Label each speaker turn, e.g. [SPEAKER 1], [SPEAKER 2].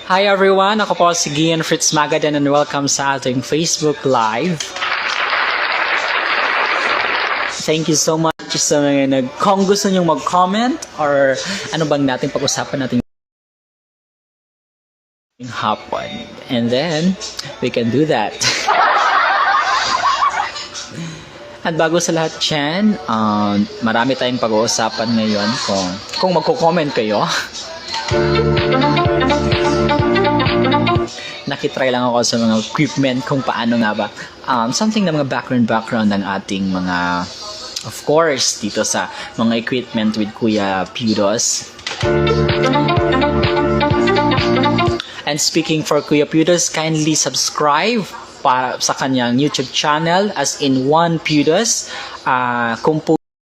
[SPEAKER 1] Hi everyone! Ako po si Gian Fritz Magadan and welcome sa ating Facebook Live. Thank you so much sa mga kung gusto nyo mag-comment or ano bang natin pag-usapan natin hapon. And then, we can do that. At bago sa lahat dyan, marami tayong pag-uusapan ngayon kung magko-comment kayo. Nakitry lang ako sa mga equipment kung paano nga ba. Something na mga background ng ating mga, of course, dito sa mga equipment with Kuya Pudos. And speaking for Kuya Pudos, kindly subscribe para sa kanyang YouTube channel as in One Pudos. Kung po